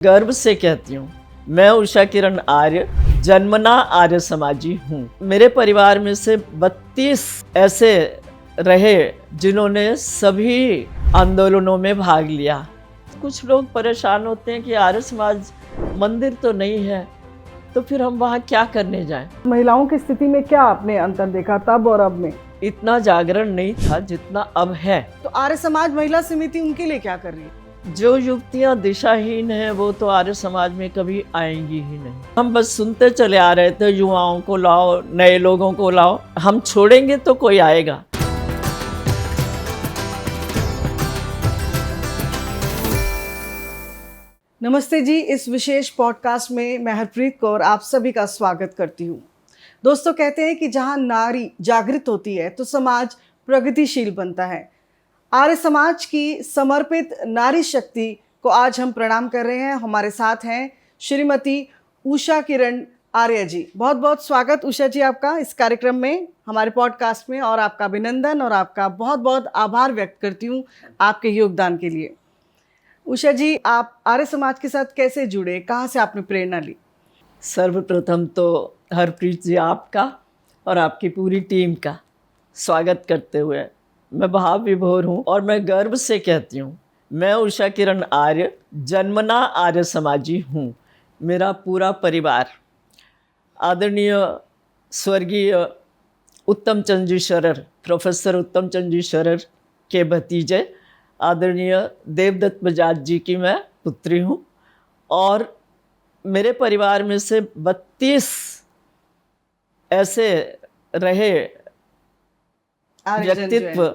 गर्व से कहती हूँ, मैं उषा किरण आर्य जन्मना आर्य समाजी हूँ। मेरे परिवार में से 32 ऐसे रहे जिन्होंने सभी आंदोलनों में भाग लिया। कुछ लोग परेशान होते हैं कि आर्य समाज मंदिर तो नहीं है, तो फिर हम वहाँ क्या करने जाएं? महिलाओं की स्थिति में क्या आपने अंतर देखा तब और अब में? इतना जागरण नहीं था जितना अब है। तो आर्य समाज महिला समिति उनके लिए क्या कर रही है? जो युवतियां दिशाहीन हैं वो तो आर्य समाज में कभी आएंगी ही नहीं। हम बस सुनते चले आ रहे थे, युवाओं को लाओ, नए लोगों को लाओ, हम छोड़ेंगे तो कोई आएगा। नमस्ते जी, इस विशेष पॉडकास्ट में मैं हरप्रीत कौर आप सभी का स्वागत करती हूँ। दोस्तों, कहते हैं कि जहाँ नारी जागृत होती है तो समाज प्रगतिशील बनता है। आर्य समाज की समर्पित नारी शक्ति को आज हम प्रणाम कर रहे हैं। हमारे साथ हैं श्रीमती उषा किरण आर्य जी। बहुत बहुत स्वागत उषा जी आपका इस कार्यक्रम में, हमारे पॉडकास्ट में, और आपका अभिनंदन और आपका बहुत बहुत आभार व्यक्त करती हूँ आपके योगदान के लिए। उषा जी, आप आर्य समाज के साथ कैसे जुड़े, कहाँ से आपने प्रेरणा ली? सर्वप्रथम तो हरप्रीत जी आपका और आपकी पूरी टीम का स्वागत करते हुए मैं भाव विभोर हूँ और मैं गर्व से कहती हूँ, मैं उषा किरण आर्य जन्मना आर्य समाजी हूँ। मेरा पूरा परिवार आदरणीय स्वर्गीय उत्तम चंद जी शरर, प्रोफेसर उत्तम चंद जी शरर के भतीजे आदरणीय देवदत्त बजाज जी की मैं पुत्री हूँ। और मेरे परिवार में से 32 ऐसे रहे व्यक्तित्व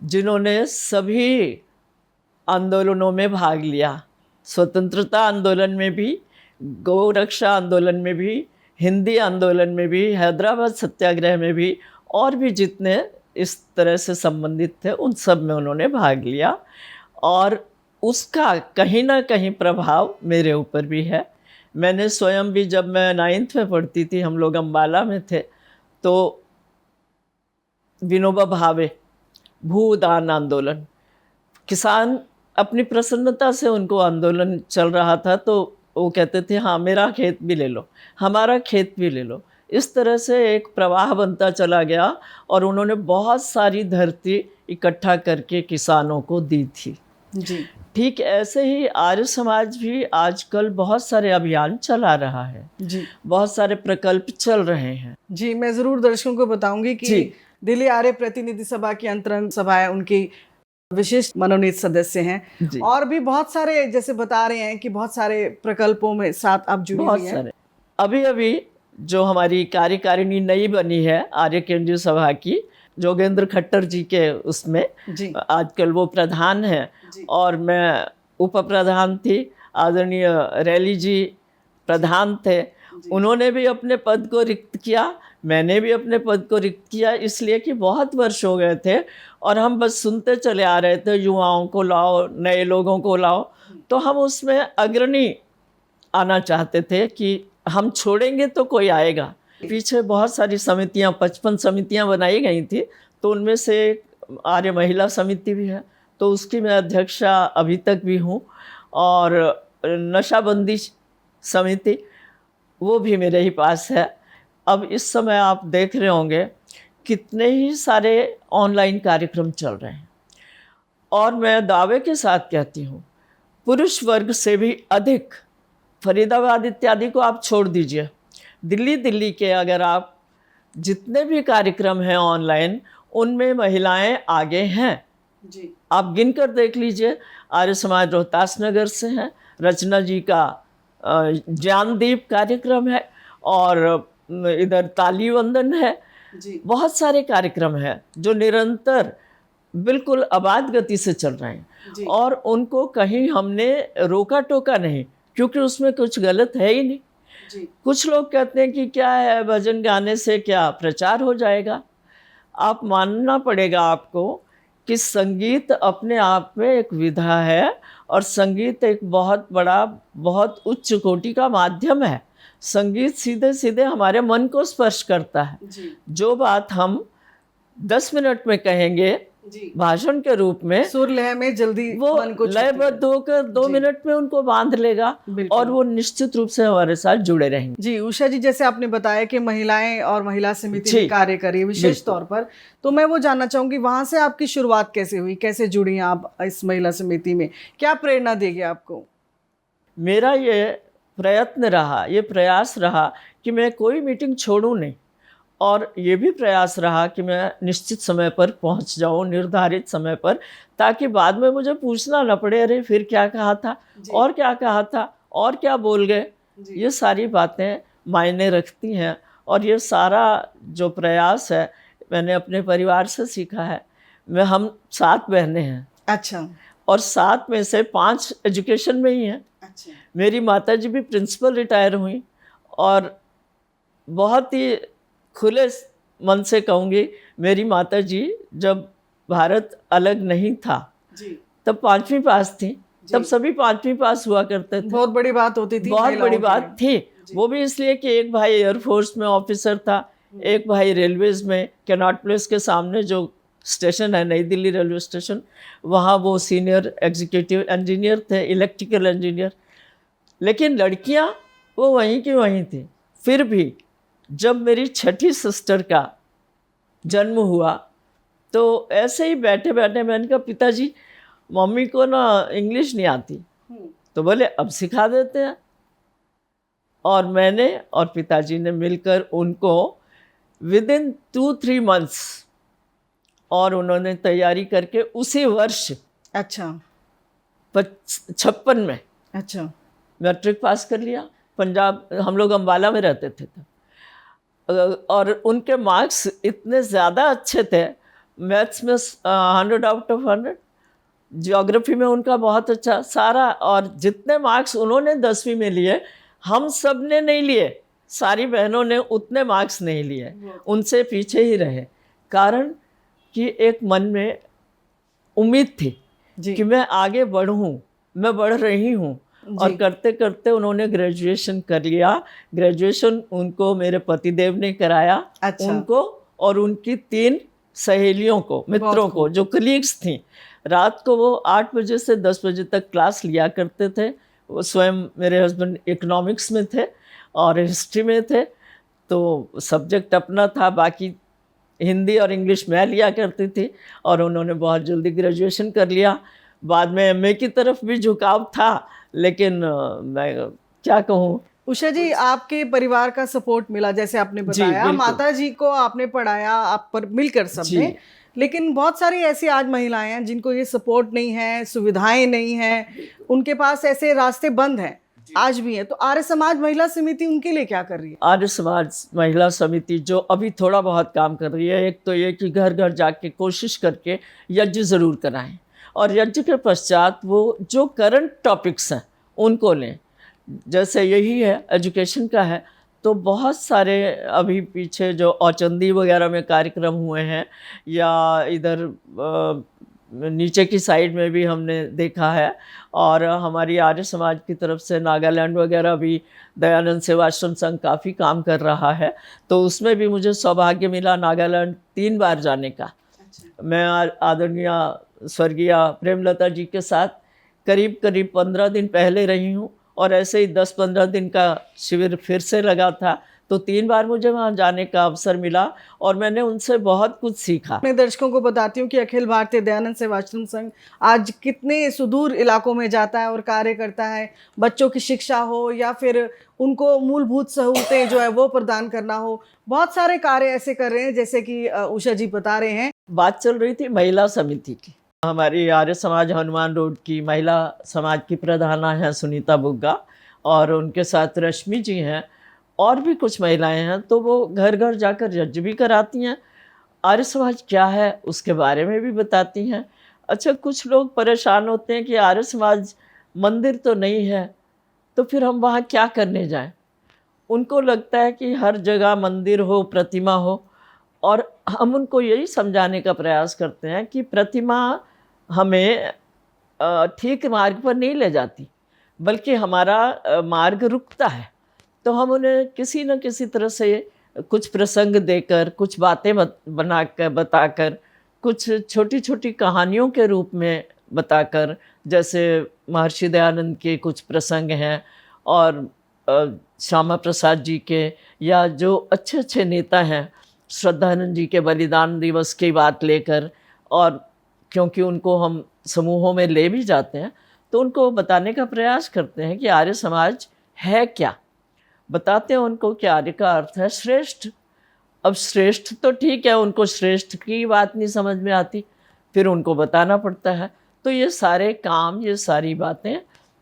जिन्होंने सभी आंदोलनों में भाग लिया। स्वतंत्रता आंदोलन में भी, गौ रक्षा आंदोलन में भी, हिंदी आंदोलन में भी, हैदराबाद सत्याग्रह में भी, और भी जितने इस तरह से संबंधित थे उन सब में उन्होंने भाग लिया। और उसका कहीं ना कहीं प्रभाव मेरे ऊपर भी है। मैंने स्वयं भी, जब मैं 9th में पढ़ती थी, हम लोग अम्बाला में थे, तो विनोबा भावे भूदान आंदोलन, किसान अपनी प्रसन्नता से, उनको आंदोलन चल रहा था तो वो कहते थे हाँ मेरा खेत भी ले लो, हमारा खेत भी ले लो। इस तरह से एक प्रवाह बनता चला गया और उन्होंने बहुत सारी धरती इकट्ठा करके किसानों को दी थी जी। ठीक ऐसे ही आर्य समाज भी आजकल बहुत सारे अभियान चला रहा है जी, बहुत सारे प्रकल्प चल रहे हैं। जी, मैं ज़रूर दर्शकों को बताऊंगी कि दिल्ली आर्य प्रतिनिधि सभा की अंतरंग सभा है, उनकी विशिष्ट मनोनीत सदस्य हैं, और भी बहुत सारे, जैसे बता रहे हैं कि बहुत सारे प्रकल्पों में साथ आप जुड़ी हुई हैं। सारे अभी जो हमारी कार्यकारिणी नई बनी है आर्य केंद्रीय सभा की, जोगेंद्र खट्टर जी के उसमें आजकल वो प्रधान हैं और मैं उप प्रधान थी। आदरणीय रैली जी प्रधान थे, उन्होंने भी अपने पद को रिक्त किया, मैंने भी अपने पद को रिक्त किया, इसलिए कि बहुत वर्ष हो गए थे और हम बस सुनते चले आ रहे थे, युवाओं को लाओ, नए लोगों को लाओ। तो हम उसमें अग्रणी आना चाहते थे कि हम छोड़ेंगे तो कोई आएगा। पीछे बहुत सारी समितियां, 55 समितियां बनाई गई थी, तो उनमें से आर्य महिला समिति भी है, तो उसकी मैं अध्यक्षा अभी तक भी हूँ। और नशाबंदी समिति, वो भी मेरे ही पास है। अब इस समय आप देख रहे होंगे कितने ही सारे ऑनलाइन कार्यक्रम चल रहे हैं, और मैं दावे के साथ कहती हूँ पुरुष वर्ग से भी अधिक, फरीदाबाद इत्यादि को आप छोड़ दीजिए, दिल्ली के अगर आप जितने भी कार्यक्रम हैं ऑनलाइन, उनमें महिलाएं आगे हैं जी। आप गिन कर देख लीजिए। आर्य समाज रोहतास नगर से हैं, रचना जी का ज्ञानदीप कार्यक्रम है, और इधर ताली वंदन है जी। बहुत सारे कार्यक्रम हैं जो निरंतर बिल्कुल आबाद गति से चल रहे हैं, और उनको कहीं हमने रोका टोका नहीं, क्योंकि उसमें कुछ गलत है ही नहीं। कुछ लोग कहते हैं कि क्या है, भजन गाने से क्या प्रचार हो जाएगा। आप मानना पड़ेगा आपको कि संगीत अपने आप में एक विधा है, और संगीत एक बहुत बड़ा, बहुत उच्च कोटि का माध्यम है। संगीत सीधे सीधे हमारे मन को स्पर्श करता है। जो बात हम 10 मिनट में कहेंगे जी, भाषण के रूप में, सुर लय में जल्दी वो मन को छूती है। लयबद्ध होकर 2 जी। मिनट में उनको बांध लेगा बिल्कुल। और वो निश्चित रूप से हमारे साथ जुड़े रहेंगे। जी, उषा जी, जैसे आपने बताया कि महिलाएं और महिला समिति जी, में कार्य करी विशेष बिल्कुल। तौर पर, तो मैं वो जानना चाहूंगी वहां से आपकी शुरुआत कैसे हुई, कैसे जुड़ी आप इस महिला समिति में, क्या प्रेरणा देगी आपको? मेरा ये प्रयत्न रहा, ये प्रयास रहा कि मैं कोई मीटिंग छोड़ूं नहीं, और ये भी प्रयास रहा कि मैं निश्चित समय पर पहुंच जाऊं, निर्धारित समय पर, ताकि बाद में मुझे पूछना न पड़े, अरे फिर क्या कहा था, और क्या कहा था, और क्या बोल गए। ये सारी बातें मायने रखती हैं, और ये सारा जो प्रयास है मैंने अपने परिवार से सीखा है। हम 7 बहनें हैं, अच्छा, और 7 में से 5 एजुकेशन में ही हैं। अच्छा, मेरी माताजी भी प्रिंसिपल रिटायर हुई, और बहुत ही खुले मन से कहूँगी, मेरी माताजी जब भारत अलग नहीं था जी, तब 5वीं पास थी, तब सभी 5वीं पास हुआ करते थे। बहुत बड़ी बात होती थी, बहुत महिलाओं बड़ी के बात लिए। थी। वो भी इसलिए कि एक भाई एयरफोर्स में ऑफिसर था, एक भाई रेलवेज में, कैनॉट प्लेस के सामने जो स्टेशन है, नई दिल्ली रेलवे स्टेशन, वहाँ वो सीनियर एग्जीक्यूटिव इंजीनियर थे, इलेक्ट्रिकल इंजीनियर। लेकिन लड़कियाँ वो वहीं की वहीं थी। फिर भी जब मेरी छठी सिस्टर का जन्म हुआ, तो ऐसे ही बैठे बैठे मैंने कहा, पिताजी मम्मी को ना इंग्लिश नहीं आती। तो बोले अब सिखा देते हैं। और मैंने और पिताजी ने मिलकर उनको विदिन 2-3 मंथ्स, और उन्होंने तैयारी करके उसी वर्ष अच्छा, 56 में अच्छा, मैट्रिक पास कर लिया। पंजाब, हम लोग अम्बाला में रहते थे तब, और उनके मार्क्स इतने ज़्यादा अच्छे थे, मैथ्स में 100 आउट ऑफ 100, ज्योग्राफी में उनका बहुत अच्छा सारा, और जितने मार्क्स उन्होंने 10वीं में लिए हम सब ने नहीं लिए, सारी बहनों ने उतने मार्क्स नहीं लिए, उनसे पीछे ही रहे। कारण कि एक मन में उम्मीद थी जी, कि मैं आगे बढ़ूं, मैं बढ़ रही हूं। और करते करते उन्होंने ग्रेजुएशन कर लिया। ग्रेजुएशन उनको मेरे पतिदेव ने कराया। अच्छा। उनको और उनकी 3 सहेलियों को, मित्रों को, जो कलीग्स थीं। रात को वो 8 बजे से 10 बजे तक क्लास लिया करते थे। वो स्वयं, मेरे हस्बैंड इकोनॉमिक्स में थे और हिस्ट्री में थे, तो सब्जेक्ट अपना था, बाकी हिंदी और इंग्लिश मैं लिया करती थी। और उन्होंने बहुत जल्दी ग्रेजुएशन कर लिया। बाद में एमए की तरफ भी झुकाव था, लेकिन मैं क्या कहूँ। उषा जी, आपके परिवार का सपोर्ट मिला, जैसे आपने बताया, माता जी को आपने पढ़ाया, आप पर मिलकर सबने। लेकिन बहुत सारी ऐसी आज महिलाएं हैं जिनको ये सपोर्ट नहीं है, सुविधाएं नहीं हैं, उनके पास ऐसे रास्ते बंद हैं, आज भी हैं। तो आर्य समाज महिला समिति उनके लिए क्या कर रही है? आर्य समाज महिला समिति जो अभी थोड़ा बहुत काम कर रही है, एक तो ये कि घर घर जाके कोशिश करके यज्ञ ज़रूर कराएं, और यज्ञ के पश्चात वो जो करंट टॉपिक्स हैं उनको लें। जैसे यही है, एजुकेशन का है, तो बहुत सारे अभी पीछे जो औचंदी वगैरह में कार्यक्रम हुए हैं, या इधर नीचे की साइड में भी हमने देखा है। और हमारी आर्य समाज की तरफ से नागालैंड वगैरह भी दयानंद सेवाश्रम संघ काफ़ी काम कर रहा है, तो उसमें भी मुझे सौभाग्य मिला नागालैंड 3 बार जाने का। मैं आदरणीय स्वर्गीय प्रेमलता जी के साथ करीब 15 दिन पहले रही हूँ, और ऐसे ही 10-15 दिन का शिविर फिर से लगा था, तो 3 बार मुझे वहाँ जाने का अवसर मिला, और मैंने उनसे बहुत कुछ सीखा। अपने दर्शकों को बताती हूँ कि अखिल भारतीय दयानंद सेवाश्रम संघ आज कितने सुदूर इलाकों में जाता है और कार्य करता है। बच्चों की शिक्षा हो या फिर उनको मूलभूत सहूलतें जो है वो प्रदान करना हो, बहुत सारे कार्य ऐसे कर रहे हैं, जैसे कि उषा जी बता रहे हैं। बात चल रही थी महिला समिति की। हमारी आर्य समाज हनुमान रोड की महिला समाज की प्रधाना हैं सुनीता बुग्गा, और उनके साथ रश्मि जी हैं, और भी कुछ महिलाएं हैं। तो वो घर घर जाकर यज्ञ भी कराती हैं, आर्य समाज क्या है उसके बारे में भी बताती हैं। अच्छा, कुछ लोग परेशान होते हैं कि आर्य समाज मंदिर तो नहीं है, तो फिर हम वहाँ क्या करने जाएं। उनको लगता है कि हर जगह मंदिर हो, प्रतिमा हो, और हम उनको यही समझाने का प्रयास करते हैं कि प्रतिमा हमें ठीक मार्ग पर नहीं ले जाती, बल्कि हमारा मार्ग रुकता है। तो हम उन्हें किसी न किसी तरह से कुछ प्रसंग देकर, कुछ बातें बनाकर, बताकर कुछ छोटी छोटी कहानियों के रूप में बताकर, जैसे महर्षि दयानंद के कुछ प्रसंग हैं और श्यामा प्रसाद जी के, या जो अच्छे अच्छे नेता हैं, श्रद्धानंद जी के बलिदान दिवस की बात लेकर, और क्योंकि उनको हम समूहों में ले भी जाते हैं तो उनको बताने का प्रयास करते हैं कि आर्य समाज है क्या। बताते हैं उनको कि आर्य का अर्थ है श्रेष्ठ। अब श्रेष्ठ तो ठीक है, उनको श्रेष्ठ की बात नहीं समझ में आती, फिर उनको बताना पड़ता है। तो ये सारे काम, ये सारी बातें,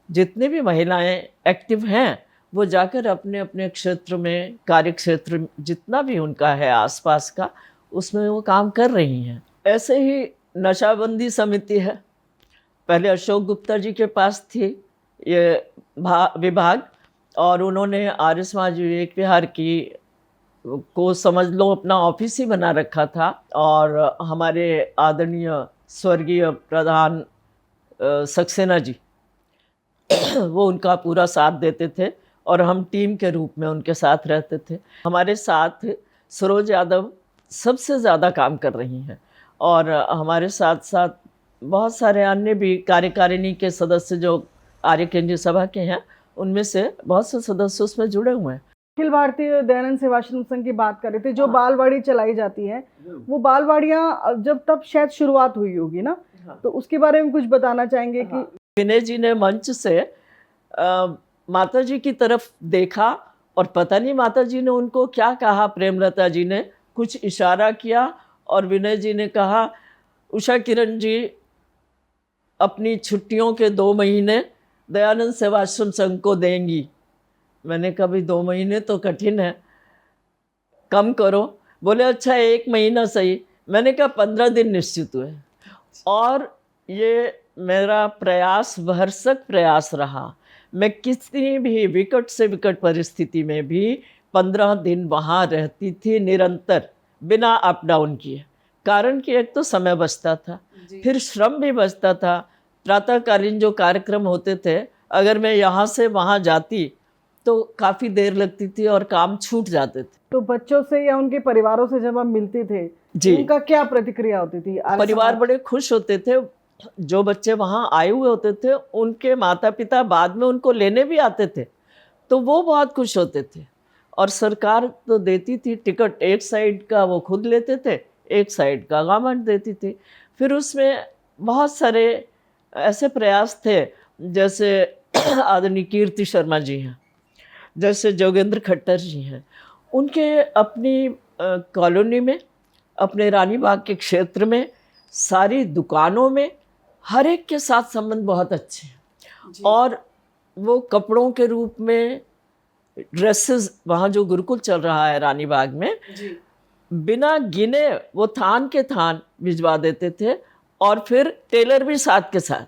जितने भी महिलाएं एक्टिव हैं वो जाकर अपने अपने क्षेत्र में, कार्य क्षेत्र जितना भी उनका है आसपास का, उसमें वो काम कर रही हैं। ऐसे ही नशाबंदी समिति है, पहले अशोक गुप्ता जी के पास थी ये विभाग, और उन्होंने आर्य समाज विवेक विहार की को समझ लो अपना ऑफिस ही बना रखा था। और हमारे आदरणीय स्वर्गीय प्रधान सक्सेना जी वो उनका पूरा साथ देते थे और हम टीम के रूप में उनके साथ रहते थे। हमारे साथ सरोज यादव सबसे ज़्यादा काम कर रही हैं, और हमारे साथ साथ बहुत सारे अन्य भी कार्यकारिणी के सदस्य जो आर्य केंद्रीय सभा के हैं, उनमें से बहुत से सदस्य उसमें जुड़े हुए हैं। अखिल भारतीय दयानंद सेवाश्रम संघ की बात कर रहे थे, जो बालवाड़ी चलाई जाती है, वो बालवाड़ियाँ जब तब शायद शुरुआत हुई होगी ना, तो उसके बारे में कुछ बताना चाहेंगे? कि विनय जी ने मंच से माता जी की तरफ देखा और पता नहीं माता जी ने उनको क्या कहा, प्रेमलता जी ने कुछ इशारा किया और विनय जी ने कहा, उषा किरण जी अपनी छुट्टियों के 2 महीने दयानंद सेवाश्रम संघ को देंगी। मैंने कहा भाई 2 महीने तो कठिन है, कम करो। बोले अच्छा 1 महीना सही। मैंने कहा 15 दिन निश्चित हुए, और ये मेरा प्रयास भरसक प्रयास रहा। मैं किसी भी विकट से विकट परिस्थिति में भी 15 दिन वहाँ रहती थी निरंतर, बिना अप डाउन किए। कारण कि एक तो समय बचता था, फिर श्रम भी बचता था। प्रातःकालीन जो कार्यक्रम होते थे, अगर मैं यहाँ से वहाँ जाती तो काफ़ी देर लगती थी और काम छूट जाते थे। तो बच्चों से या उनके परिवारों से जब आप मिलते थे जी, उनका क्या प्रतिक्रिया होती थी? परिवार बड़े खुश होते थे। जो बच्चे वहाँ आए हुए होते थे, उनके माता पिता बाद में उनको लेने भी आते थे, तो वो बहुत खुश होते थे। और सरकार तो देती थी टिकट, एक साइड का वो खुद लेते थे, एक साइड का गवर्नमेंट देती थी। फिर उसमें बहुत सारे ऐसे प्रयास थे, जैसे आदरणीय कीर्ति शर्मा जी हैं, जैसे जोगेंद्र खट्टर जी हैं, उनके अपनी कॉलोनी में, अपने रानी बाग के क्षेत्र में, सारी दुकानों में हर एक के साथ संबंध बहुत अच्छे हैं। और वो कपड़ों के रूप में ड्रेसेस, वहाँ जो गुरुकुल चल रहा है रानी बाग में, बिना गिने वो थान के थान भिजवा देते थे, और फिर टेलर भी साथ के साथ।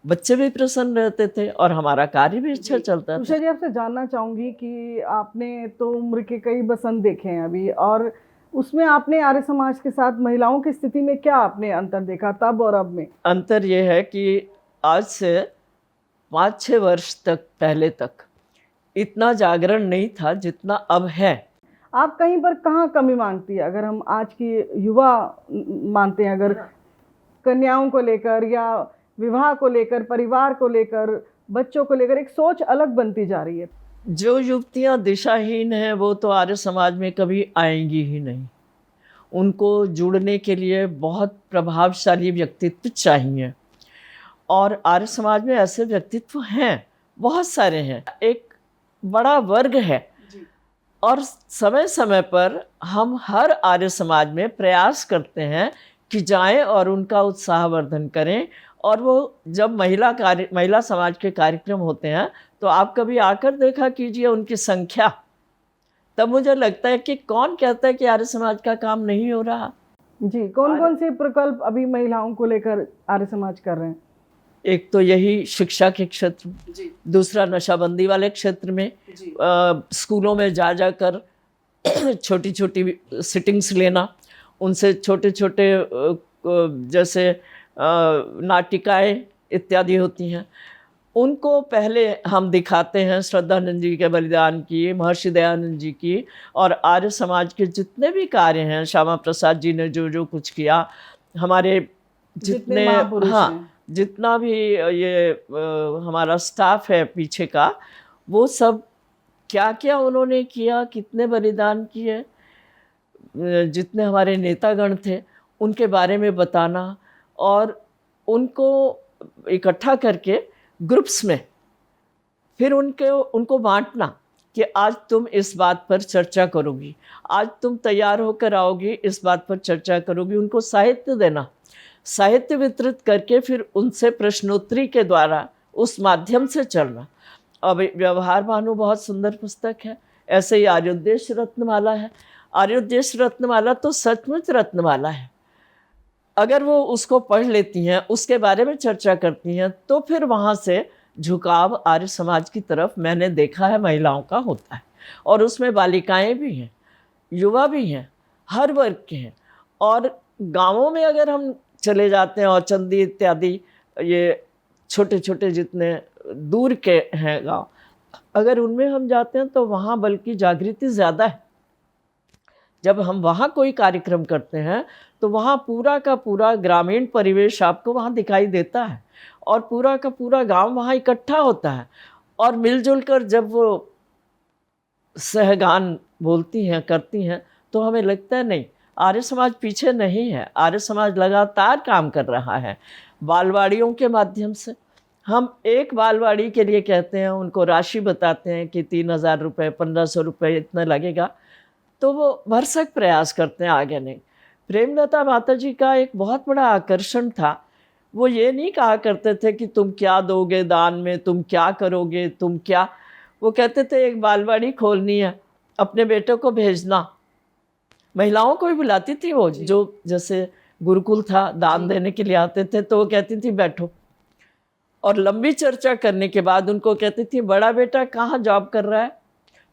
बच्चे भी प्रसन्न रहते थे और हमारा कार्य भी अच्छा चलता था। उषा जी, आपसे जानना चाहूँगी कि आपने तो उम्र के कई बसंत देखे हैं अभी, और उसमें आपने आर्य समाज के साथ महिलाओं की स्थिति में क्या आपने अंतर देखा तब और अब में? अंतर ये है कि आज से 5-6 वर्ष तक पहले तक इतना जागरण नहीं था जितना अब है। आप कहीं पर कहाँ कमी मांगती है? अगर हम आज की युवा मानते हैं, अगर कन्याओं को लेकर या विवाह को लेकर, परिवार को लेकर, बच्चों को लेकर एक सोच अलग बनती जा रही है। जो युवतियां दिशाहीन हैं वो तो आर्य समाज में कभी आएंगी ही नहीं। उनको जुड़ने के लिए बहुत प्रभावशाली व्यक्तित्व चाहिए, और आर्य समाज में ऐसे व्यक्तित्व हैं, बहुत सारे हैं, एक बड़ा वर्ग है। और समय समय पर हम हर आर्य समाज में प्रयास करते हैं कि जाएं और उनका उत्साहवर्धन करें। और वो जब महिला समाज के कार्यक्रम होते हैं तो आप कभी आकर देखा कीजिए उनकी संख्या, तब मुझे लगता है कि कौन कहता है कि आर्य समाज का काम नहीं हो रहा। जी, कौन कौन से प्रकल्प अभी महिलाओं को लेकर आर्य समाज कर रहे हैं? एक तो यही शिक्षा के क्षेत्र में, दूसरा नशाबंदी वाले क्षेत्र में, स्कूलों में जा कर छोटी छोटी सिटिंग्स लेना, उनसे छोटे छोटे जैसे नाटिकाएं इत्यादि होती हैं, उनको पहले हम दिखाते हैं। श्रद्धानंद जी के बलिदान की, महर्षि दयानंद जी की, और आर्य समाज के जितने भी कार्य हैं, श्यामा प्रसाद जी ने जो जो कुछ किया, हमारे जितने महापुरुष हाँ हैं। जितना भी ये हमारा स्टाफ है पीछे का, वो सब क्या क्या उन्होंने किया, कितने बलिदान किए, जितने हमारे नेतागण थे उनके बारे में बताना और उनको इकट्ठा करके ग्रुप्स में फिर उनको बांटना कि आज तुम इस बात पर चर्चा करोगी, आज तुम तैयार होकर आओगी, इस बात पर चर्चा करोगी। उनको साहित्य देना, साहित्य वितरित करके फिर उनसे प्रश्नोत्तरी के द्वारा उस माध्यम से चलना। अब व्यवहार भानु बहुत सुंदर पुस्तक है, ऐसे ही आर्योदेश रत्नमाला है। आर्योदेश रत्नमाला तो सचमुच रत्नमाला है। अगर वो उसको पढ़ लेती हैं, उसके बारे में चर्चा करती हैं, तो फिर वहाँ से झुकाव आर्य समाज की तरफ मैंने देखा है महिलाओं का होता है। और उसमें बालिकाएं भी हैं, युवा भी हैं, हर वर्ग के हैं। और गांवों में अगर हम चले जाते हैं और चंदी इत्यादि ये छोटे छोटे जितने दूर के हैं गांव, अगर उनमें हम जाते हैं तो वहाँ बल्कि जागृति ज़्यादा है। जब हम वहाँ कोई कार्यक्रम करते हैं तो वहाँ पूरा का पूरा ग्रामीण परिवेश आपको वहाँ दिखाई देता है और पूरा का पूरा गांव वहाँ इकट्ठा होता है। और मिलजुल कर जब वो सहगान बोलती हैं, करती हैं, तो हमें लगता है नहीं, आर्य समाज पीछे नहीं है, आर्य समाज लगातार काम कर रहा है। बालवाड़ियों के माध्यम से हम एक बालवाड़ी के लिए कहते हैं, उनको राशि बताते हैं कि 3,000 रुपये, 1,500 रुपये इतना लगेगा, तो वो भरसक प्रयास करते हैं आगे नहीं। प्रेमलता माता जी का एक बहुत बड़ा आकर्षण था, वो ये नहीं कहा करते थे कि तुम क्या दोगे दान में, तुम क्या करोगे, तुम क्या, वो कहते थे एक बालवाड़ी खोलनी है, अपने बेटों को भेजना। महिलाओं को भी बुलाती थी वो, जो जैसे गुरुकुल था दान देने के लिए आते थे, तो वो कहती थी बैठो। और लंबी चर्चा करने के बाद उनको कहती थी बड़ा बेटा कहाँ जॉब कर रहा है,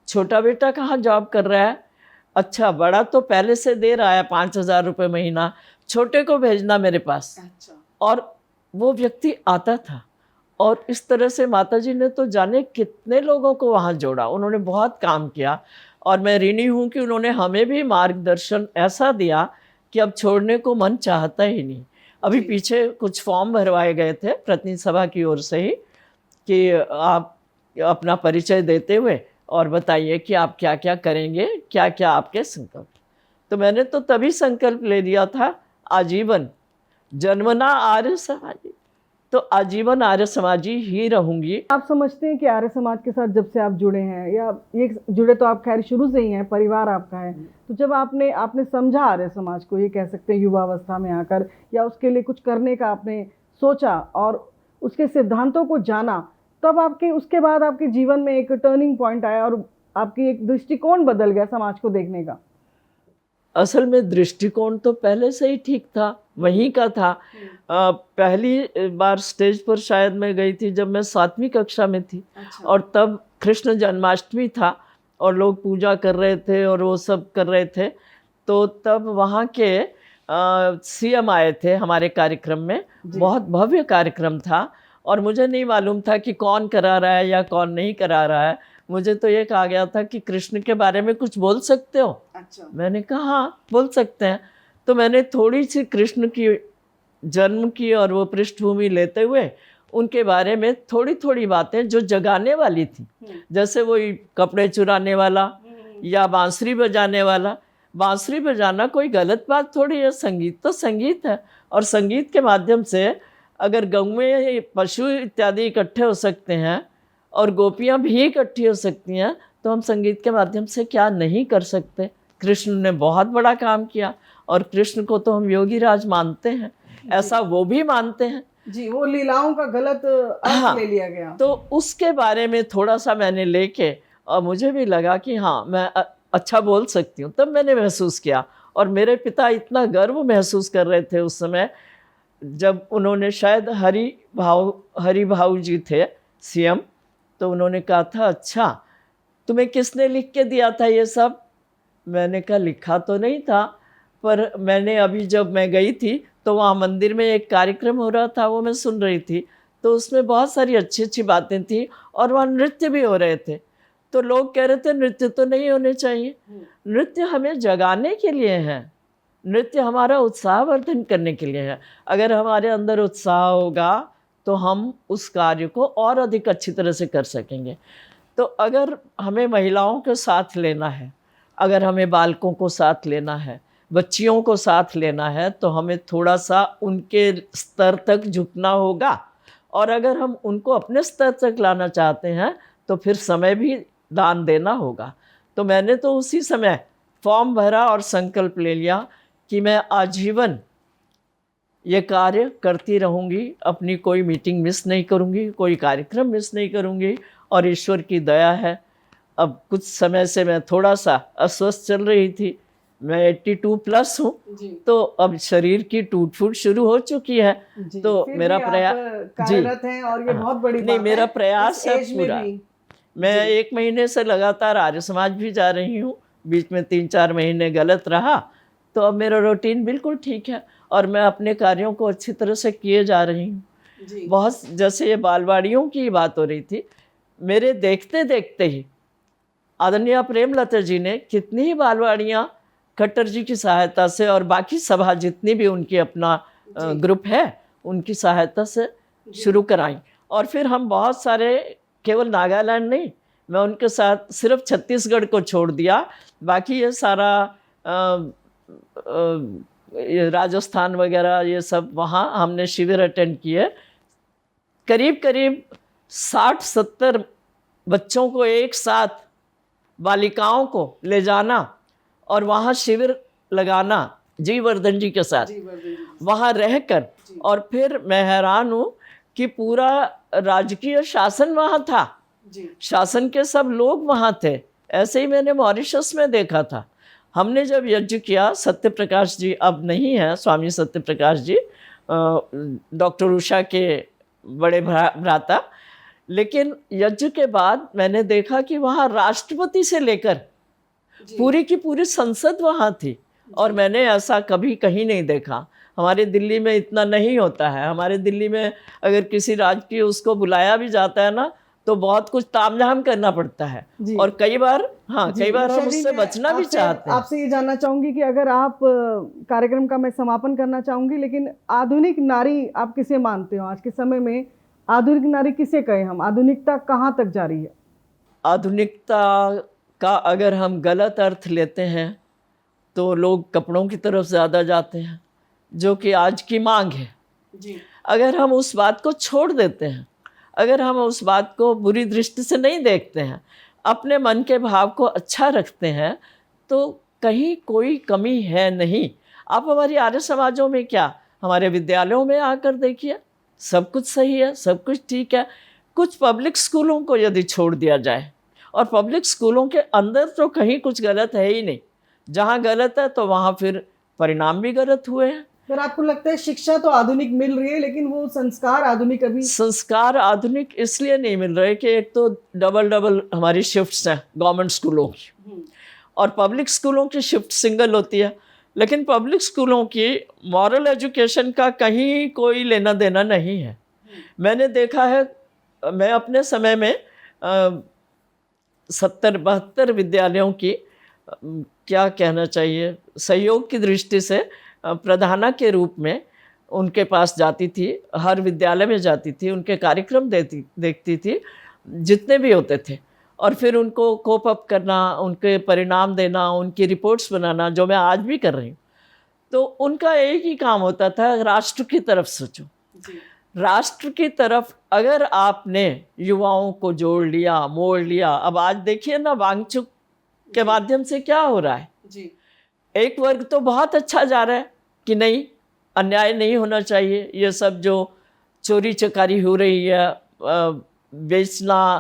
छोटा बेटा कहाँ जॉब कर रहा है, अच्छा बड़ा तो पहले से दे रहा है 5,000 रुपये महीना, छोटे को भेजना मेरे पास। अच्छा। और वो व्यक्ति आता था। और इस तरह से माताजी ने तो जाने कितने लोगों को वहाँ जोड़ा, उन्होंने बहुत काम किया। और मैं ऋणी हूँ कि उन्होंने हमें भी मार्गदर्शन ऐसा दिया कि अब छोड़ने को मन चाहता ही नहीं। अभी पीछे कुछ फॉर्म भरवाए गए थे प्रतिनिधि सभा की ओर से ही कि आप अपना परिचय देते हुए और बताइए कि आप क्या क्या करेंगे, क्या क्या आपके संकल्प। तो मैंने तो तभी संकल्प ले लिया था आजीवन जन्मना आर्य समाजी, तो आजीवन आर्य समाजी ही रहूंगी। आप समझते हैं कि आर्य समाज के साथ जब से आप जुड़े हैं, या ये जुड़े तो आप खैर शुरू से ही हैं, परिवार आपका है, तो जब आपने समझा आर्य समाज को, ये कह सकते हैं युवावस्था में आकर, या उसके लिए कुछ करने का आपने सोचा और उसके सिद्धांतों को जाना, तब आपके उसके बाद आपके जीवन में एक टर्निंग पॉइंट आया और आपकी एक दृष्टिकोण बदल गया समाज को देखने का। असल में दृष्टिकोण तो पहले से ही ठीक था, वहीं का था। पहली बार स्टेज पर शायद मैं गई थी जब मैं 7वीं कक्षा में थी। अच्छा। और तब कृष्ण जन्माष्टमी था और लोग पूजा कर रहे थे और वो सब कर रहे थे, तो तब वहाँ के सीएम आए थे हमारे कार्यक्रम में। बहुत भव्य कार्यक्रम था और मुझे नहीं मालूम था कि कौन करा रहा है या कौन नहीं करा रहा है। मुझे तो ये कहा गया था कि कृष्ण के बारे में कुछ बोल सकते हो। अच्छा। मैंने कहा हाँ बोल सकते हैं। तो मैंने थोड़ी सी कृष्ण की जन्म की और वो पृष्ठभूमि लेते हुए उनके बारे में थोड़ी थोड़ी बातें जो जगाने वाली थी, जैसे वो कपड़े चुराने वाला या बांसुरी बजाने वाला। बांसुरी बजाना कोई गलत बात थोड़ी है, संगीत तो संगीत है। और संगीत के माध्यम से अगर गाँव में पशु इत्यादि इकट्ठे हो सकते हैं और गोपियाँ भी इकट्ठी हो सकती हैं, तो हम संगीत के माध्यम से क्या नहीं कर सकते। कृष्ण ने बहुत बड़ा काम किया और कृष्ण को तो हम योगी राज मानते हैं, ऐसा वो भी मानते हैं जी। वो लीलाओं का गलत अर्थ ले लिया गया। तो उसके बारे में थोड़ा सा मैंने लेके, और मुझे भी लगा कि हाँ मैं अच्छा बोल सकती हूँ। तब मैंने महसूस किया। और मेरे पिता इतना गर्व महसूस कर रहे थे उस समय, जब उन्होंने शायद हरि भाऊ जी थे सीएम, तो उन्होंने कहा था अच्छा तुम्हें किसने लिख के दिया था ये सब। मैंने कहा लिखा तो नहीं था, पर मैंने अभी जब मैं गई थी तो वहाँ मंदिर में एक कार्यक्रम हो रहा था, वो मैं सुन रही थी, तो उसमें बहुत सारी अच्छी अच्छी बातें थी और वहाँ नृत्य भी हो रहे थे। तो लोग कह रहे थे नृत्य तो नहीं होने चाहिए, नृत्य हमें जगाने के लिए है, नृत्य हमारा उत्साहवर्धन करने के लिए है। अगर हमारे अंदर उत्साह होगा तो हम उस कार्य को और अधिक अच्छी तरह से कर सकेंगे। तो अगर हमें महिलाओं के साथ लेना है, अगर हमें बालकों को साथ लेना है, बच्चियों को साथ लेना है, तो हमें थोड़ा सा उनके स्तर तक झुकना होगा। और अगर हम उनको अपने स्तर तक लाना चाहते हैं तो फिर समय भी दान देना होगा। तो मैंने तो उसी समय फॉर्म भरा और संकल्प ले लिया कि मैं आजीवन ये कार्य करती रहूँगी, अपनी कोई मीटिंग मिस नहीं करूँगी, कोई कार्यक्रम मिस नहीं करूँगी। और ईश्वर की दया है, अब कुछ समय से मैं थोड़ा सा अस्वस्थ चल रही थी, मैं 82 प्लस हूँ, तो अब शरीर की टूट फूट शुरू हो चुकी है। तो मेरा प्रयास कार्यरत हैं और ये बहुत बड़ी नहीं, बात मेरा है, प्रयास है इस एज में पूरा। भी। मैं 1 महीने से लगातार आर्य समाज भी जा रही हूँ, बीच में 3-4 महीने गलत रहा, तो अब मेरा रूटीन बिल्कुल ठीक है और मैं अपने कार्यों को अच्छी तरह से किए जा रही हूँ। बहुत, जैसे ये बालवाड़ियों की बात हो रही थी, मेरे देखते देखते ही आदरणीय प्रेमलता जी ने कितनी ही बालवाड़ियाँ खट्टर जी की सहायता से और बाकी सभा जितनी भी उनकी अपना ग्रुप है उनकी सहायता से शुरू कराई। और फिर हम बहुत सारे, केवल नागालैंड नहीं, मैं उनके साथ सिर्फ छत्तीसगढ़ को छोड़ दिया, बाकी ये सारा ये राजस्थान वगैरह ये सब, वहाँ हमने शिविर अटेंड किए। करीब करीब 60-70 बच्चों को एक साथ, बालिकाओं को ले जाना और वहाँ शिविर लगाना जी वर्धन जी के साथ, वहाँ रहकर। और फिर मैं हैरान हूँ कि पूरा राजकीय शासन वहाँ था, शासन के सब लोग वहाँ थे। ऐसे ही मैंने मॉरिशस में देखा था। हमने जब यज्ञ किया, सत्य प्रकाश जी अब नहीं है, स्वामी सत्य प्रकाश जी डॉक्टर उषा के बड़े भ्राता, लेकिन यज्ञ के बाद मैंने देखा कि वहाँ राष्ट्रपति से लेकर पूरी की पूरी संसद वहाँ थी और मैंने ऐसा कभी कहीं नहीं देखा। हमारे दिल्ली में इतना नहीं होता है। हमारे दिल्ली में अगर किसी राज्य की उसको बुलाया भी जाता है ना, तो बहुत कुछ तामझाम करना पड़ता है और कई बार कई बार हम उससे बचना भी चाहते हैं। आपसे ये जानना चाहूंगी कि अगर आप कार्यक्रम का मैं समापन करना चाहूंगी, लेकिन आधुनिक नारी आप किसे मानते हो आज के समय में? आधुनिक नारी किसे कहें हम? आधुनिकता कहाँ तक जा रही है? आधुनिकता का अगर हम गलत अर्थ लेते हैं तो लोग कपड़ों की तरफ ज़्यादा जाते हैं, जो कि आज की मांग है। अगर हम उस बात को छोड़ देते हैं, अगर हम उस बात को बुरी दृष्टि से नहीं देखते हैं, अपने मन के भाव को अच्छा रखते हैं, तो कहीं कोई कमी है नहीं। आप हमारी आर्य समाजों में क्या, हमारे विद्यालयों में आकर देखिए, सब कुछ सही है, सब कुछ ठीक है। कुछ पब्लिक स्कूलों को यदि छोड़ दिया जाए, और पब्लिक स्कूलों के अंदर तो कहीं कुछ गलत है ही नहीं, जहाँ गलत है तो वहाँ फिर परिणाम भी गलत हुए हैं। फिर आपको लगता है शिक्षा तो आधुनिक मिल रही है, लेकिन वो संस्कार आधुनिक अभी? संस्कार आधुनिक इसलिए नहीं मिल रहे कि एक तो डबल हमारी शिफ्ट्स हैं गवर्नमेंट स्कूलों की, और पब्लिक स्कूलों की शिफ्ट सिंगल होती है। लेकिन पब्लिक स्कूलों की मॉरल एजुकेशन का कहीं कोई लेना देना नहीं है। मैंने देखा है, मैं अपने समय में 70-72 विद्यालयों की, क्या कहना चाहिए, सहयोग की दृष्टि से प्रधाना के रूप में उनके पास जाती थी, हर विद्यालय में जाती थी, उनके कार्यक्रम देखती थी जितने भी होते थे, और फिर उनको कोप अप करना, उनके परिणाम देना, उनकी रिपोर्ट्स बनाना, जो मैं आज भी कर रही हूँ। तो उनका एक ही काम होता था, राष्ट्र की तरफ सोचो। राष्ट्र की तरफ अगर आपने युवाओं को जोड़ लिया, मोड़ लिया, अब आज देखिए ना वांगचुक के माध्यम से क्या हो रहा है। एक वर्ग तो बहुत अच्छा जा रहा है कि नहीं, अन्याय नहीं होना चाहिए, ये सब जो चोरी चकारी हो रही है, बेचना,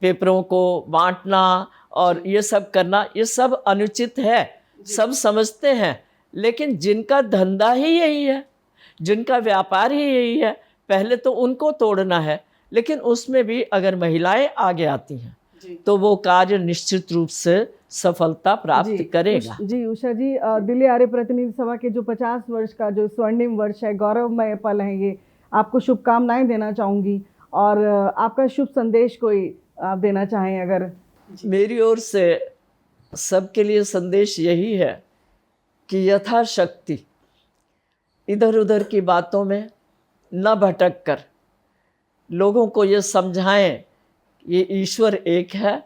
पेपरों को बांटना और ये सब करना, ये सब अनुचित है, सब समझते हैं। लेकिन जिनका धंधा ही यही है, जिनका व्यापार ही यही है, पहले तो उनको तोड़ना है। लेकिन उसमें भी अगर महिलाएं आगे आती हैं तो वो कार्य निश्चित रूप से सफलता प्राप्त करेगा। जी उषा जी, दिल्ली आर्य प्रतिनिधि सभा के जो 50 वर्ष का जो स्वर्णिम वर्ष है, गौरवमय पल है, ये आपको शुभकामनाएं देना चाहूँगी, और आपका शुभ संदेश कोई आप देना चाहें अगर? मेरी ओर से सबके लिए संदेश यही है कि यथाशक्ति इधर उधर की बातों में न भटक कर लोगों को ये समझाएं ये ईश्वर एक है।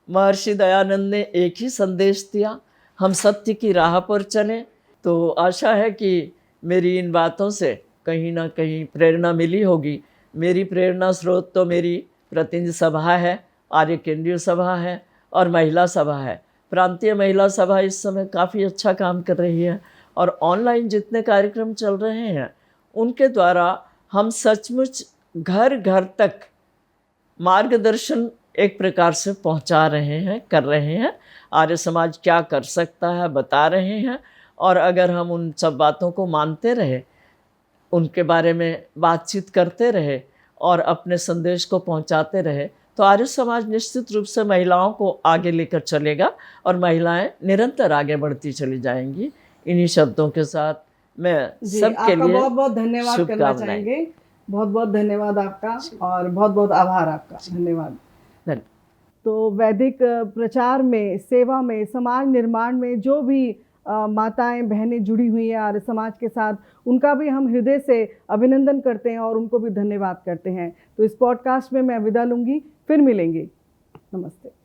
महर्षि दयानंद ने एक ही संदेश दिया, हम सत्य की राह पर चलें। तो आशा है कि मेरी इन बातों से कहीं ना कहीं प्रेरणा मिली होगी। मेरी प्रेरणा स्रोत तो मेरी प्रतिनिधि सभा है, आर्य केंद्रीय सभा है और महिला सभा है। प्रांतीय महिला सभा इस समय काफ़ी अच्छा काम कर रही है और ऑनलाइन जितने कार्यक्रम चल रहे हैं उनके द्वारा हम सचमुच घर घर तक मार्गदर्शन एक प्रकार से पहुंचा रहे हैं, कर रहे हैं। आर्य समाज क्या कर सकता है बता रहे हैं और अगर हम उन सब बातों को मानते रहे, उनके बारे में बातचीत करते रहे और अपने संदेश को पहुंचाते रहे तो आर्य समाज निश्चित रूप से महिलाओं को आगे लेकर चलेगा और महिलाएं निरंतर आगे बढ़ती चली जाएंगी। इन्हीं शब्दों के साथ मैं सबके लिए बहुत बहुत धन्यवाद करना चाहेंगे। बहुत बहुत धन्यवाद आपका और बहुत बहुत आभार आपका। धन्यवाद। तो वैदिक प्रचार में, सेवा में, समाज निर्माण में जो भी माताएं बहनें जुड़ी हुई हैं आर्य समाज के साथ, उनका भी हम हृदय से अभिनंदन करते हैं और उनको भी धन्यवाद करते हैं। तो इस पॉडकास्ट में मैं विदा लूँगी, फिर मिलेंगे। नमस्ते।